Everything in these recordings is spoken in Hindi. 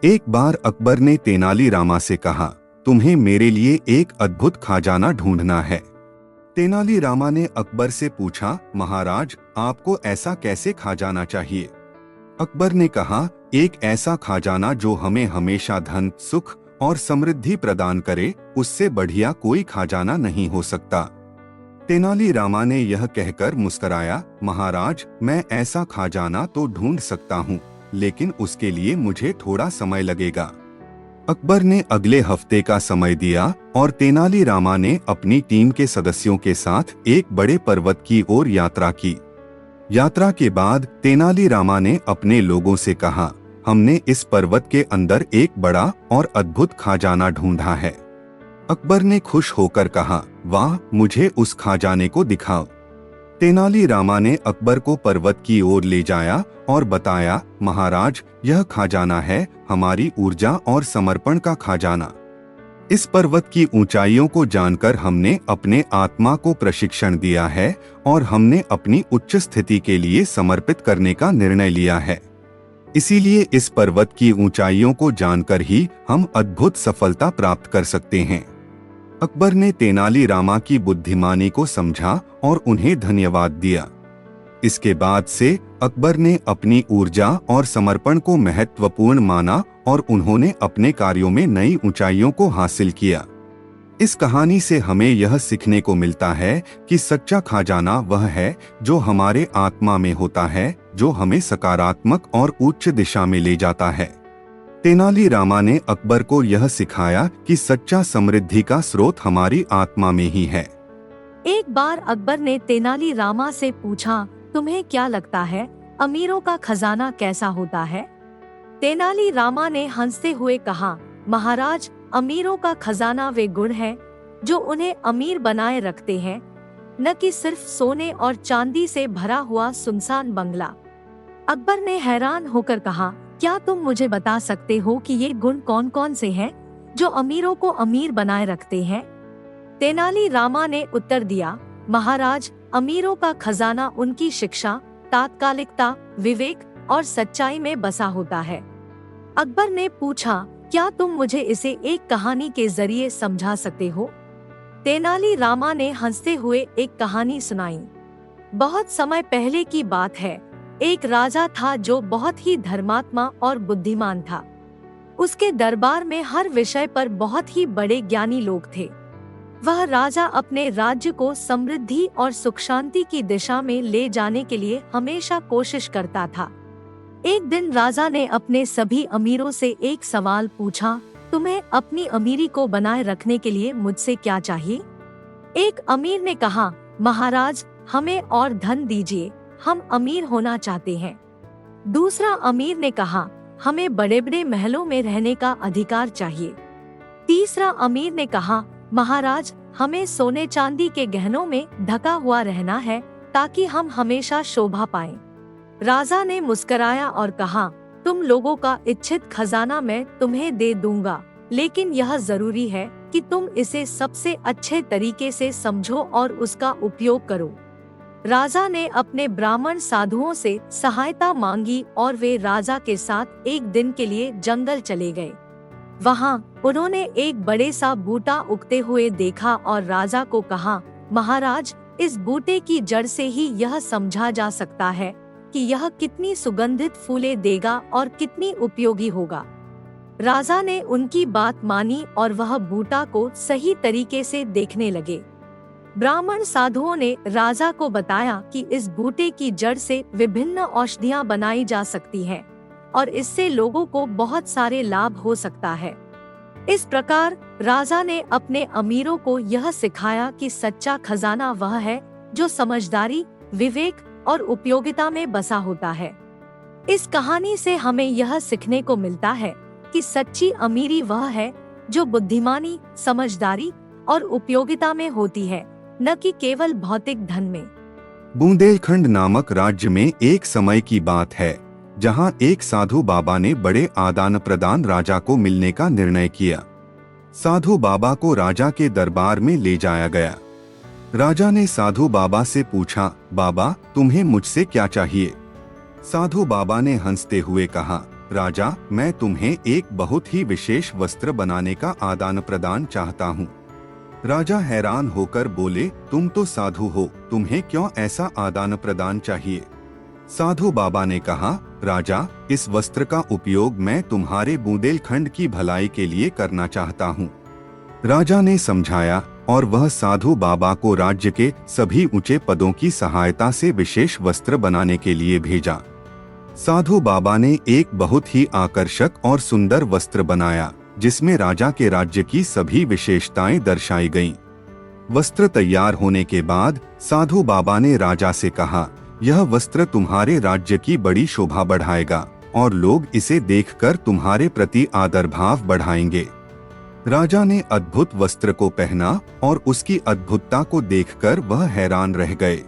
एक बार अकबर ने तेनालीरामा से कहा, तुम्हें मेरे लिए एक अद्भुत खजाना ढूंढना है। तेनालीरामा ने अकबर से पूछा, महाराज, आपको ऐसा कैसे खजाना चाहिए? अकबर ने कहा, एक ऐसा खजाना जो हमें हमेशा धन, सुख और समृद्धि प्रदान करे, उससे बढ़िया कोई खजाना नहीं हो सकता। तेनालीरामा ने यह कहकर मुस्कुराया, महाराज, मैं ऐसा खजाना तो ढूंढ सकता हूँ, लेकिन उसके लिए मुझे थोड़ा समय लगेगा। अकबर ने अगले हफ्ते का समय दिया और तेनालीरामा ने अपनी टीम के सदस्यों के साथ एक बड़े पर्वत की ओर यात्रा की। यात्रा के बाद तेनालीरामा ने अपने लोगों से कहा, हमने इस पर्वत के अंदर एक बड़ा और अद्भुत खजाना ढूंढा है। अकबर ने खुश होकर कहा, वाह, मुझे उस खजाने को दिखाओ। तेनालीरामा ने अकबर को पर्वत की ओर ले जाया और बताया, महाराज, यह खजाना है हमारी ऊर्जा और समर्पण का खजाना। इस पर्वत की ऊंचाइयों को जानकर हमने अपने आत्मा को प्रशिक्षण दिया है और हमने अपनी उच्च स्थिति के लिए समर्पित करने का निर्णय लिया है। इसीलिए इस पर्वत की ऊंचाइयों को जानकर ही हम अद्भुत सफलता प्राप्त कर सकते हैं। अकबर ने तेनालीरामा की बुद्धिमानी को समझा और उन्हें धन्यवाद दिया। इसके बाद से अकबर ने अपनी ऊर्जा और समर्पण को महत्वपूर्ण माना और उन्होंने अपने कार्यों में नई ऊंचाइयों को हासिल किया। इस कहानी से हमें यह सीखने को मिलता है कि सच्चा खजाना वह है जो हमारे आत्मा में होता है, जो हमें सकारात्मक और उच्च दिशा में ले जाता है। तेनालीरामा ने अकबर को यह सिखाया कि सच्चा समृद्धि का स्रोत हमारी आत्मा में ही है। एक बार अकबर ने तेनालीरामा से पूछा, तुम्हें क्या लगता है, अमीरों का खजाना कैसा होता है? तेनालीरामा ने हंसते हुए कहा, महाराज, अमीरों का खजाना वे गुण है जो उन्हें अमीर बनाए रखते हैं, न कि सिर्फ सोने और चांदी से भरा हुआ सुनसान बंगला। अकबर ने हैरान होकर कहा, क्या तुम मुझे बता सकते हो कि ये गुण कौन कौन से हैं जो अमीरों को अमीर बनाए रखते हैं? तेनालीरामा ने उत्तर दिया, महाराज, अमीरों का खजाना उनकी शिक्षा, तात्कालिकता, विवेक और सच्चाई में बसा होता है। अकबर ने पूछा, क्या तुम मुझे इसे एक कहानी के जरिए समझा सकते हो? तेनालीरामा ने हंसते हुए एक कहानी सुनाई। बहुत समय पहले की बात है। एक राजा था जो बहुत ही धर्मात्मा और बुद्धिमान था। उसके दरबार में हर विषय पर बहुत ही बड़े ज्ञानी लोग थे। वह राजा अपने राज्य को समृद्धि और सुख शांति की दिशा में ले जाने के लिए हमेशा कोशिश करता था। एक दिन राजा ने अपने सभी अमीरों से एक सवाल पूछा, तुम्हें अपनी अमीरी को बनाए रखने के लिए मुझसे क्या चाहिए? एक अमीर ने कहा, महाराज, हमें और धन दीजिए, हम अमीर होना चाहते हैं। दूसरा अमीर ने कहा, हमें बड़े बड़े महलों में रहने का अधिकार चाहिए। तीसरा अमीर ने कहा, महाराज, हमें सोने चांदी के गहनों में ढका हुआ रहना है ताकि हम हमेशा शोभा पाएं। राजा ने मुस्कुराया और कहा, तुम लोगों का इच्छित खजाना मैं तुम्हें दे दूंगा, लेकिन यह जरूरी है कि तुम इसे सबसे अच्छे तरीके से समझो और उसका उपयोग करो। राजा ने अपने ब्राह्मण साधुओं से सहायता मांगी और वे राजा के साथ एक दिन के लिए जंगल चले गए। वहां उन्होंने एक बड़े सा बूटा उगते हुए देखा और राजा को कहा, महाराज, इस बूटे की जड़ से ही यह समझा जा सकता है कि यह कितनी सुगंधित फूलें देगा और कितनी उपयोगी होगा। राजा ने उनकी बात मानी और वह बूटा को सही तरीके से देखने लगे। ब्राह्मण साधुओं ने राजा को बताया कि इस बूटे की जड़ से विभिन्न औषधियां बनाई जा सकती हैं और इससे लोगों को बहुत सारे लाभ हो सकता है। इस प्रकार राजा ने अपने अमीरों को यह सिखाया कि सच्चा खजाना वह है जो समझदारी, विवेक और उपयोगिता में बसा होता है। इस कहानी से हमें यह सीखने को मिलता है कि सच्ची अमीरी वह है जो बुद्धिमानी, समझदारी और उपयोगिता में होती है, न कि केवल भौतिक धन में। बुंदेलखंड नामक राज्य में एक समय की बात है जहां एक साधु बाबा ने बड़े आदान प्रदान राजा को मिलने का निर्णय किया। साधु बाबा को राजा के दरबार में ले जाया गया। राजा ने साधु बाबा से पूछा, बाबा, तुम्हें मुझसे क्या चाहिए? साधु बाबा ने हंसते हुए कहा, राजा, मैं तुम्हें एक बहुत ही विशेष वस्त्र बनाने का आदान प्रदान चाहता हूँ। राजा हैरान होकर बोले, तुम तो साधु हो, तुम्हें क्यों ऐसा आदान प्रदान चाहिए? साधु बाबा ने कहा, राजा, इस वस्त्र का उपयोग मैं तुम्हारे बुंदेलखंड की भलाई के लिए करना चाहता हूँ। राजा ने समझाया और वह साधु बाबा को राज्य के सभी ऊंचे पदों की सहायता से विशेष वस्त्र बनाने के लिए भेजा। साधु बाबा ने एक बहुत ही आकर्षक और सुंदर वस्त्र बनाया, जिसमें राजा के राज्य की सभी विशेषताएं दर्शाई गईं। वस्त्र तैयार होने के बाद साधु बाबा ने राजा से कहा, यह वस्त्र तुम्हारे राज्य की बड़ी शोभा बढ़ाएगा और लोग इसे देखकर तुम्हारे प्रति आदर भाव बढ़ाएंगे। राजा ने अद्भुत वस्त्र को पहना और उसकी अद्भुतता को देखकर वह हैरान रह गए।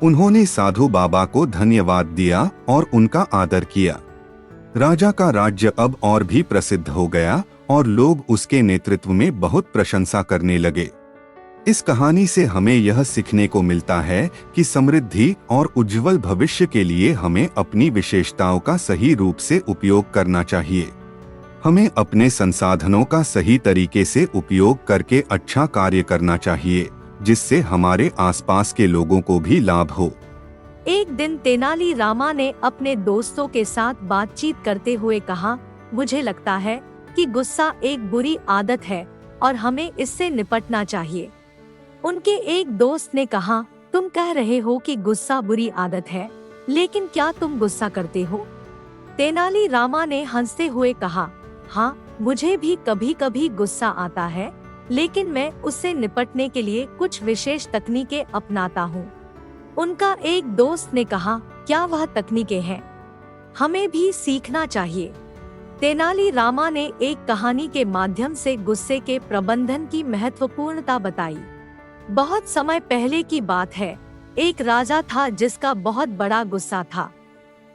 उन्होंने साधु बाबा को धन्यवाद दिया और उनका आदर किया। राजा का राज्य अब और भी प्रसिद्ध हो गया और लोग उसके नेतृत्व में बहुत प्रशंसा करने लगे। इस कहानी से हमें यह सीखने को मिलता है कि समृद्धि और उज्जवल भविष्य के लिए हमें अपनी विशेषताओं का सही रूप से उपयोग करना चाहिए। हमें अपने संसाधनों का सही तरीके से उपयोग करके अच्छा कार्य करना चाहिए, जिससे हमारे आसपास के लोगों को भी लाभ हो। एक दिन तेनाली रामा ने अपने दोस्तों के साथ बातचीत करते हुए कहा, मुझे लगता है कि गुस्सा एक बुरी आदत है और हमें इससे निपटना चाहिए। उनके एक दोस्त ने कहा, तुम कह रहे हो कि गुस्सा बुरी आदत है, लेकिन क्या तुम गुस्सा करते हो? तेनाली रामा ने हंसते हुए कहा, हाँ, मुझे भी कभी कभी गुस्सा आता है, लेकिन मैं उससे निपटने के लिए कुछ विशेष तकनीकें अपनाता हूँ। उनका एक दोस्त ने कहा, क्या वह तकनीकें हैं? हमें भी सीखना चाहिए। तेनाली रामा ने एक कहानी के माध्यम से गुस्से के प्रबंधन की महत्वपूर्णता बताई। बहुत समय पहले की बात है, एक राजा था जिसका बहुत बड़ा गुस्सा था।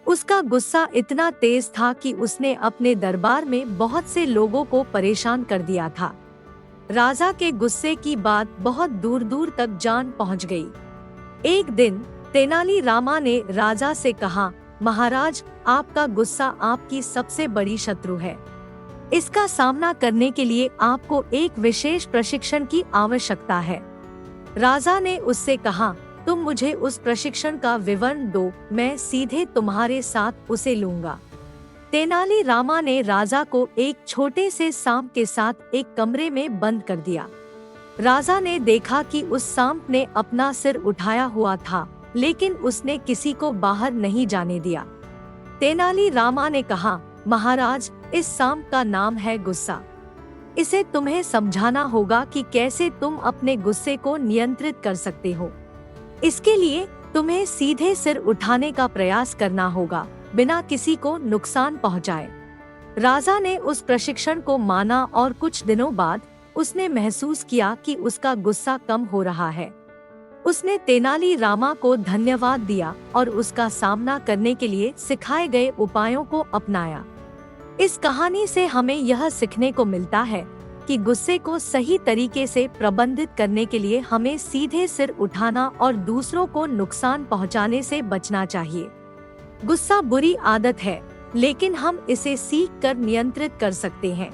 उसका गुस्सा इतना तेज था कि उसने अपने दरबार में बहुत से लोगों को परेशान कर दिया था। राजा के गुस्से की बात बहुत दूर दूर तक जान पहुंच गई। एक दिन तेनाली रामा ने राजा से कहा, महाराज, आपका गुस्सा आपकी सबसे बड़ी शत्रु है। इसका सामना करने के लिए आपको एक विशेष प्रशिक्षण की आवश्यकता है। राजा ने उससे कहा, तुम मुझे उस प्रशिक्षण का विवरण दो, मैं सीधे तुम्हारे साथ उसे लूंगा। तेनाली रामा ने राजा को एक छोटे से सांप के साथ एक कमरे में बंद कर दिया। राजा ने देखा कि उस सांप ने अपना सिर उठाया हुआ था, लेकिन उसने किसी को बाहर नहीं जाने दिया। तेनाली रामा ने कहा, महाराज, इस सांप का नाम है गुस्सा। इसे तुम्हें समझाना होगा कि कैसे तुम अपने गुस्से को नियंत्रित कर सकते हो। इसके लिए तुम्हें सीधे सिर उठाने का प्रयास करना होगा, बिना किसी को नुकसान पहुंचाए। राजा ने उस प्रशिक्षण को माना और कुछ दिनों बाद उसने महसूस किया कि उसका गुस्सा कम हो रहा है। उसने तेनाली रामा को धन्यवाद दिया और उसका सामना करने के लिए सिखाए गए उपायों को अपनाया। इस कहानी से हमें यह सीखने को मिलता है कि गुस्से को सही तरीके से प्रबंधित करने के लिए हमें सीधे सिर उठाना और दूसरों को नुकसान पहुंचाने से बचना चाहिए। गुस्सा बुरी आदत है, लेकिन हम इसे सीख कर नियंत्रित कर सकते हैं।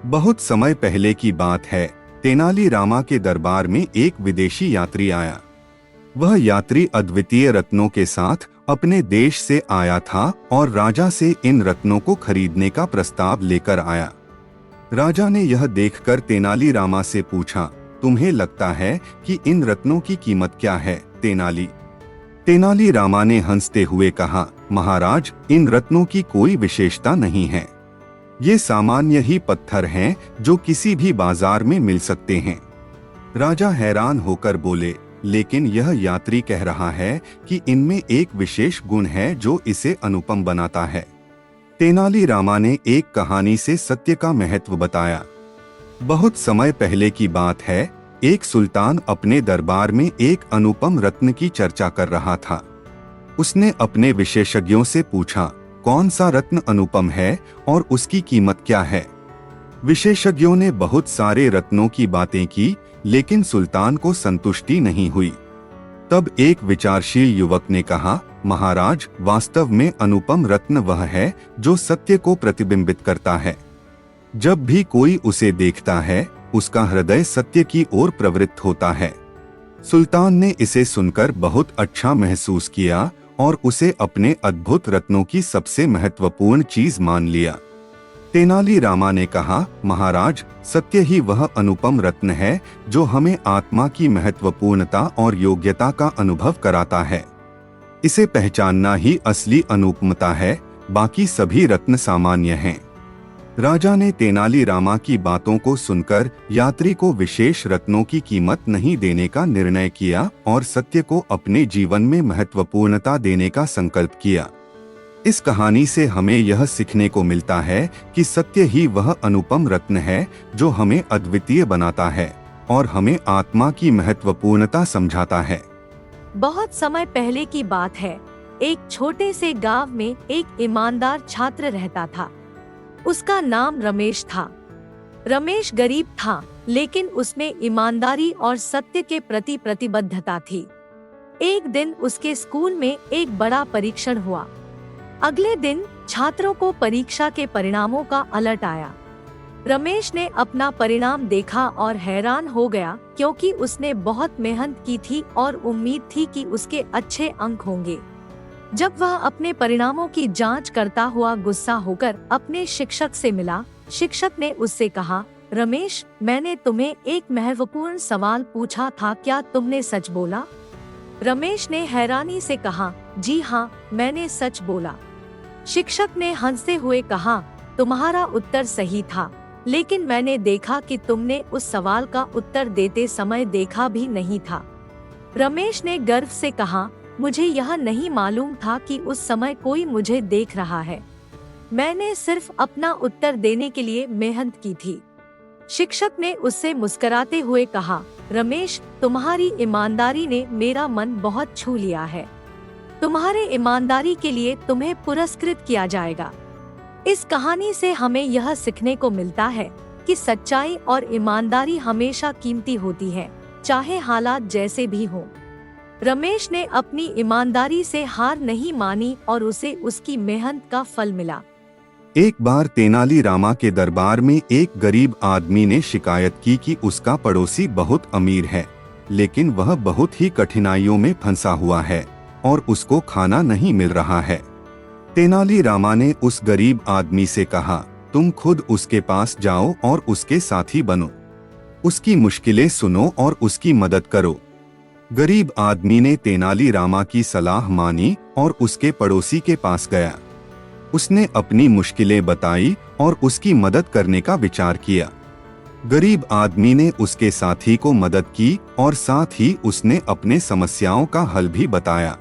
बहुत समय पहले की बात है, तेनाली रामा के दरबार में एक विदेशी यात्री आया। वह यात्री अद्वितीय रत्नों के साथ अपने देश से आया था और राजा से इन रत्नों को खरीदने का प्रस्ताव लेकर आया। राजा ने यह देखकर तेनाली रामा से पूछा, तुम्हें लगता है कि इन रत्नों की कीमत क्या है, तेनाली? तेनाली रामा ने हंसते हुए कहा, महाराज, इन रत्नों की कोई विशेषता नहीं है। ये सामान्य ही पत्थर हैं जो किसी भी बाजार में मिल सकते हैं। राजा हैरान होकर बोले, लेकिन यह यात्री कह रहा है कि इनमें एक विशेष गुण है जो इसे अनुपम बनाता है। तेनाली रामा ने एक कहानी से सत्य का महत्व बताया। बहुत समय पहले की बात है, एक सुल्तान अपने दरबार में एक अनुपम रत्न की चर्चा कर रहा था। उसने अपने विशेषज्ञों से पूछा, कौन सा रत्न अनुपम है और उसकी कीमत क्या है? विशेषज्ञों ने बहुत सारे रत्नों की बातें की, लेकिन सुल्तान को संतुष्टि नहीं हुई। तब एक विचारशील युवक ने कहा, महाराज, वास्तव में अनुपम रत्न वह है जो सत्य को प्रतिबिंबित करता है। जब भी कोई उसे देखता है, उसका हृदय सत्य की ओर प्रवृत्त होता है। सुल्तान ने इसे सुनकर बहुत अच्छा महसूस किया और उसे अपने अद्भुत रत्नों की सबसे महत्वपूर्ण चीज मान लिया। तेनाली रामा ने कहा, महाराज, सत्य ही वह अनुपम रत्न है जो हमें आत्मा की महत्वपूर्णता और योग्यता का अनुभव कराता है। इसे पहचानना ही असली अनुपमता है, बाकी सभी रत्न सामान्य हैं। राजा ने तेनाली रामा की बातों को सुनकर यात्री को विशेष रत्नों की कीमत नहीं देने का निर्णय किया और सत्य को अपने जीवन में महत्वपूर्णता देने का संकल्प किया। इस कहानी से हमें यह सीखने को मिलता है कि सत्य ही वह अनुपम रत्न है जो हमें अद्वितीय बनाता है और हमें आत्मा की महत्वपूर्णता समझाता है। बहुत समय पहले की बात है। एक छोटे से गांव में एक ईमानदार छात्र रहता था। उसका नाम रमेश था। रमेश गरीब था, लेकिन उसमें ईमानदारी और सत्य के प्रति प्रतिबद्धता थी। एक दिन उसके स्कूल में एक बड़ा परीक्षण हुआ। अगले दिन छात्रों को परीक्षा के परिणामों का अलर्ट आया। रमेश ने अपना परिणाम देखा और हैरान हो गया, क्योंकि उसने बहुत मेहनत की थी और उम्मीद थी कि उसके अच्छे अंक होंगे। जब वह अपने परिणामों की जांच करता हुआ गुस्सा होकर अपने शिक्षक से मिला, शिक्षक ने उससे कहा, रमेश, मैंने तुम्हें एक महत्वपूर्ण सवाल पूछा था, क्या तुमने सच बोला? रमेश ने हैरानी से कहा, जी हाँ, मैंने सच बोला। शिक्षक ने हंसते हुए कहा, तुम्हारा उत्तर सही था, लेकिन मैंने देखा कि तुमने उस सवाल का उत्तर देते समय देखा भी नहीं था। रमेश ने गर्व से कहा, मुझे यह नहीं मालूम था कि उस समय कोई मुझे देख रहा है। मैंने सिर्फ अपना उत्तर देने के लिए मेहनत की थी। शिक्षक ने उससे मुस्कुराते हुए कहा, रमेश, तुम्हारी ईमानदारी ने मेरा मन बहुत छू लिया है। तुम्हारे ईमानदारी के लिए तुम्हें पुरस्कृत किया जाएगा। इस कहानी से हमें यह सीखने को मिलता है कि सच्चाई और ईमानदारी हमेशा कीमती होती है, चाहे हालात जैसे भी हों। रमेश ने अपनी ईमानदारी से हार नहीं मानी और उसे उसकी मेहनत का फल मिला। एक बार तेनाली रामा के दरबार में एक गरीब आदमी ने शिकायत की कि उसका पड़ोसी बहुत अमीर है, लेकिन वह बहुत ही कठिनाइयों में फंसा हुआ है और उसको खाना नहीं मिल रहा है। तेनाली रामा ने उस गरीब आदमी से कहा, तुम खुद उसके पास जाओ और उसके साथी बनो। उसकी मुश्किलें सुनो और उसकी मदद करो। गरीब आदमी ने तेनाली रामा की सलाह मानी और उसके पड़ोसी के पास गया। उसने अपनी मुश्किलें बताई और उसकी मदद करने का विचार किया। गरीब आदमी ने उसके साथी को मदद की और साथ ही उसने अपने समस्याओं का हल भी बताया।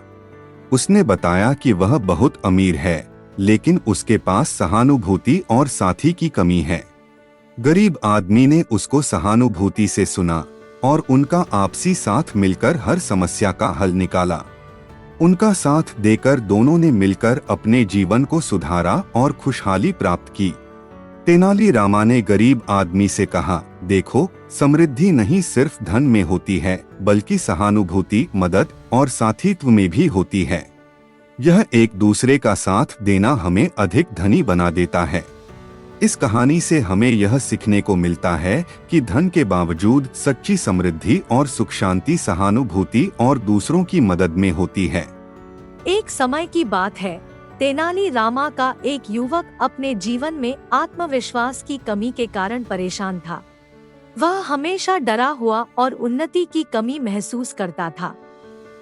उसने बताया कि वह बहुत अमीर है, लेकिन उसके पास सहानुभूति और साथी की कमी है। गरीब आदमी ने उसको सहानुभूति से सुना और उनका आपसी साथ मिलकर हर समस्या का हल निकाला। उनका साथ देकर दोनों ने मिलकर अपने जीवन को सुधारा और खुशहाली प्राप्त की। तेनाली रामा ने गरीब आदमी से कहा, देखो, समृद्धि नहीं सिर्फ धन में होती है, बल्कि सहानुभूति, मदद और साथीत्व में भी होती है। यह एक दूसरे का साथ देना हमें अधिक धनी बना देता है। इस कहानी से हमें यह सीखने को मिलता है कि धन के बावजूद सच्ची समृद्धि और सुख शांति सहानुभूति और दूसरों की मदद में होती है। एक समय की बात है, तेनाली रामा का एक युवक अपने जीवन में आत्मविश्वास की कमी के कारण परेशान था। वह हमेशा डरा हुआ और उन्नति की कमी महसूस करता था।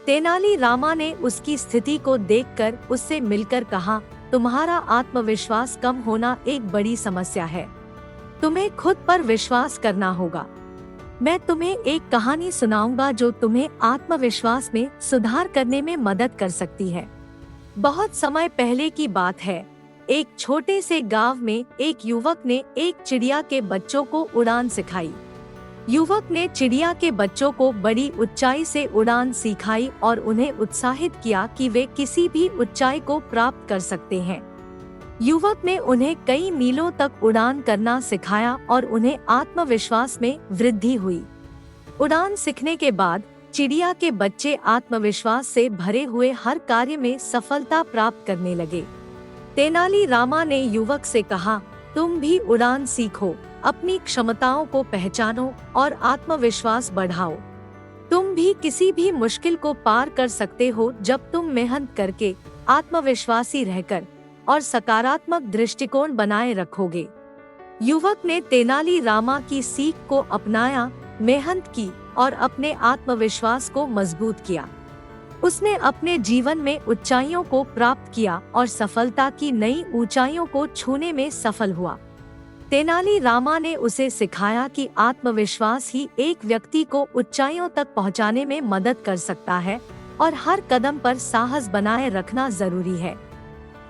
तेनाली रामा ने उसकी स्थिति को देखकर उससे मिलकर कहा, तुम्हारा आत्मविश्वास कम होना एक बड़ी समस्या है। तुम्हें खुद पर विश्वास करना होगा। मैं तुम्हें एक कहानी सुनाऊंगा जो तुम्हें आत्मविश्वास में सुधार करने में मदद कर सकती है। बहुत समय पहले की बात है। एक छोटे से गांव में एक युवक ने एक चिड़िया के बच्चों को उड़ान सिखाई। युवक ने चिड़िया के बच्चों को बड़ी ऊंचाई से उड़ान सिखाई और उन्हें उत्साहित किया कि वे किसी भी ऊंचाई को प्राप्त कर सकते हैं। युवक ने उन्हें कई मीलों तक उड़ान करना सिखाया और उन्हें आत्मविश्वास में वृद्धि हुई। उड़ान सीखने के बाद चिड़िया के बच्चे आत्मविश्वास से भरे हुए हर कार्य में सफलता प्राप्त करने लगे। तेनाली रामा ने युवक से कहा, तुम भी उड़ान सीखो, अपनी क्षमताओं को पहचानो और आत्मविश्वास बढ़ाओ। तुम भी किसी भी मुश्किल को पार कर सकते हो जब तुम मेहनत करके, आत्मविश्वासी रहकर और सकारात्मक दृष्टिकोण बनाए रखोगे। युवक ने तेनाली रामा की सीख को अपनाया, मेहनत की और अपने आत्मविश्वास को मजबूत किया। उसने अपने जीवन में ऊंचाइयों को प्राप्त किया और सफलता की नई ऊंचाइयों को छूने में सफल हुआ। तेनाली रामा ने उसे सिखाया कि आत्मविश्वास ही एक व्यक्ति को ऊंचाइयों तक पहुंचाने में मदद कर सकता है और हर कदम पर साहस बनाए रखना जरूरी है।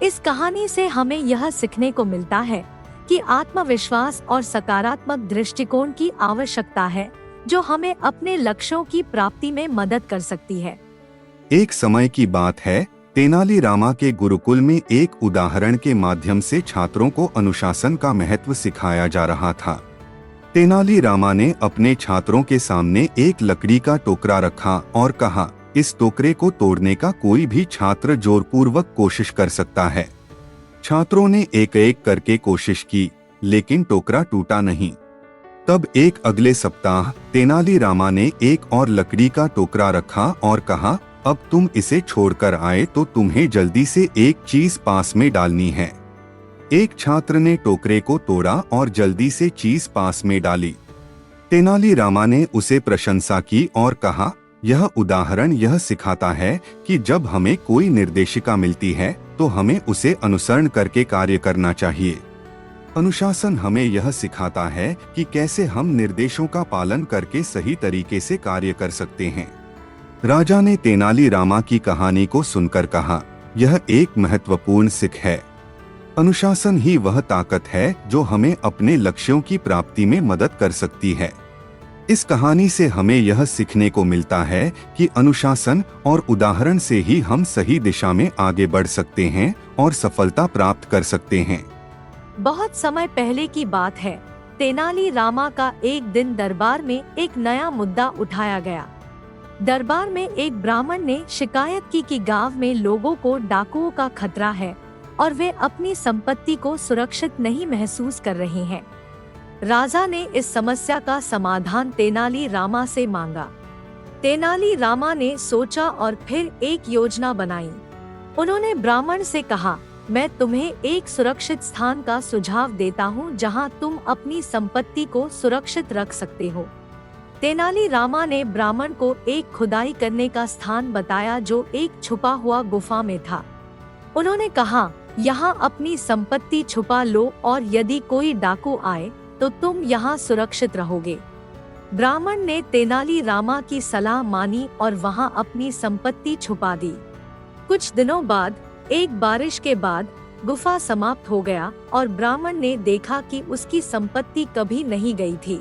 इस कहानी से हमें यह सीखने को मिलता है कि आत्मविश्वास और सकारात्मक दृष्टिकोण की आवश्यकता है, जो हमें अपने लक्ष्यों की प्राप्ति में मदद कर सकती है। एक समय की बात है, तेनाली रामा के गुरुकुल में एक उदाहरण के माध्यम से छात्रों को अनुशासन का महत्व सिखाया जा रहा था। तेनाली रामा ने अपने छात्रों के सामने एक लकड़ी का टोकरा रखा और कहा, इस टोकरे को तोड़ने का कोई भी छात्र जोरपूर्वक कोशिश कर सकता है। छात्रों ने एक एक करके कोशिश की, लेकिन टोकरा टूटा नहीं। तब एक अगले सप्ताह तेनाली रामा ने एक और लकड़ी का टोकरा रखा और कहा, अब तुम इसे छोड़कर आए तो तुम्हें जल्दी से एक चीज पास में डालनी है। एक छात्र ने टोकरे को तोड़ा और जल्दी से चीज पास में डाली। तेनाली रामा ने उसे प्रशंसा की और कहा, यह उदाहरण यह सिखाता है कि जब हमें कोई निर्देशिका मिलती है तो हमें उसे अनुसरण करके कार्य करना चाहिए। अनुशासन हमें यह सिखाता है कि कैसे हम निर्देशों का पालन करके सही तरीके से कार्य कर सकते हैं। राजा ने तेनाली रामा की कहानी को सुनकर कहा, यह एक महत्वपूर्ण सीख है। अनुशासन ही वह ताकत है जो हमें अपने लक्ष्यों की प्राप्ति में मदद कर सकती है। इस कहानी से हमें यह सीखने को मिलता है कि अनुशासन और उदाहरण से ही हम सही दिशा में आगे बढ़ सकते हैं और सफलता प्राप्त कर सकते हैं। बहुत समय पहले की बात है, तेनाली रामा का एक दिन दरबार में एक नया मुद्दा उठाया गया। दरबार में एक ब्राह्मण ने शिकायत की कि गांव में लोगों को डाकुओं का खतरा है और वे अपनी संपत्ति को सुरक्षित नहीं महसूस कर रहे हैं। राजा ने इस समस्या का समाधान तेनाली रामा से मांगा। तेनाली रामा ने सोचा और फिर एक योजना बनाई। उन्होंने ब्राह्मण से कहा, मैं तुम्हें एक सुरक्षित स्थान का सुझाव देता हूँ जहाँ तुम अपनी संपत्ति को सुरक्षित रख सकते हो। तेनाली रामा ने ब्राह्मण को एक खुदाई करने का स्थान बताया जो एक छुपा हुआ गुफा में था। उन्होंने कहा, यहाँ अपनी संपत्ति छुपा लो और यदि कोई डाकू आए तो तुम यहाँ सुरक्षित रहोगे। ब्राह्मण ने तेनाली रामा की सलाह मानी और वहाँ अपनी संपत्ति छुपा दी। कुछ दिनों बाद एक बारिश के बाद गुफा समाप्त हो गया और ब्राह्मण ने देखा कि उसकी संपत्ति कभी नहीं गई थी।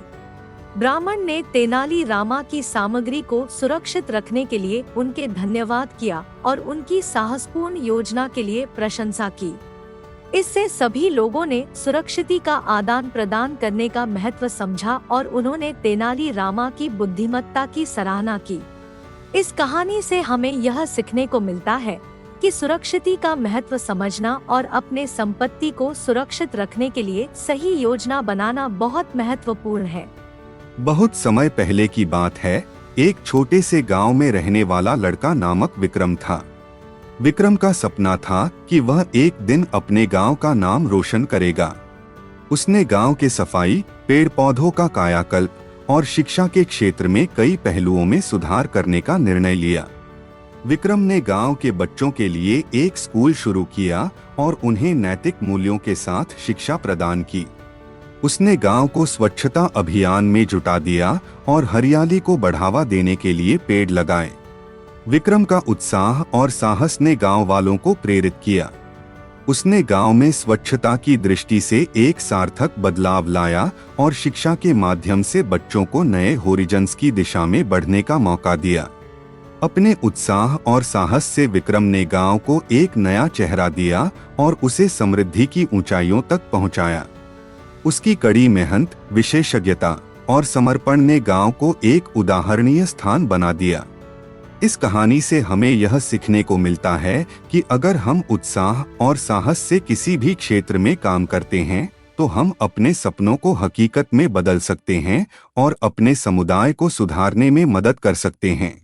ब्राह्मण ने तेनाली रामा की सामग्री को सुरक्षित रखने के लिए उनके धन्यवाद किया और उनकी साहसपूर्ण योजना के लिए प्रशंसा की। इससे सभी लोगों ने सुरक्षिती का आदान प्रदान करने का महत्व समझा और उन्होंने तेनाली रामा की बुद्धिमत्ता की सराहना की। इस कहानी से हमें यह सीखने को मिलता है कि सुरक्षिती का महत्व समझना और अपने संपत्ति को सुरक्षित रखने के लिए सही योजना बनाना बहुत महत्वपूर्ण है। बहुत समय पहले की बात है, एक छोटे से गांव में रहने वाला लड़का नामक विक्रम था। विक्रम का सपना था कि वह एक दिन अपने गांव का नाम रोशन करेगा। उसने गांव के सफाई, पेड़ पौधों का कायाकल्प और शिक्षा के क्षेत्र में कई पहलुओं में सुधार करने का निर्णय लिया। विक्रम ने गांव के बच्चों के लिए एक स्कूल शुरू किया और उन्हें नैतिक मूल्यों के साथ शिक्षा प्रदान की। उसने गांव को स्वच्छता अभियान में जुटा दिया और हरियाली को बढ़ावा देने के लिए पेड़ लगाए। विक्रम का उत्साह और साहस ने गांव वालों को प्रेरित किया। उसने गांव में स्वच्छता की दृष्टि से एक सार्थक बदलाव लाया और शिक्षा के माध्यम से बच्चों को नए होरिजन्स की दिशा में बढ़ने का मौका दिया। अपने उत्साह और साहस से विक्रम ने गांव को एक नया चेहरा दिया और उसे समृद्धि की ऊंचाइयों तक पहुंचाया। उसकी कड़ी मेहनत, विशेषज्ञता और समर्पण ने गांव को एक उदाहरणीय स्थान बना दिया। इस कहानी से हमें यह सीखने को मिलता है कि अगर हम उत्साह और साहस से किसी भी क्षेत्र में काम करते हैं तो हम अपने सपनों को हकीकत में बदल सकते हैं और अपने समुदाय को सुधारने में मदद कर सकते हैं।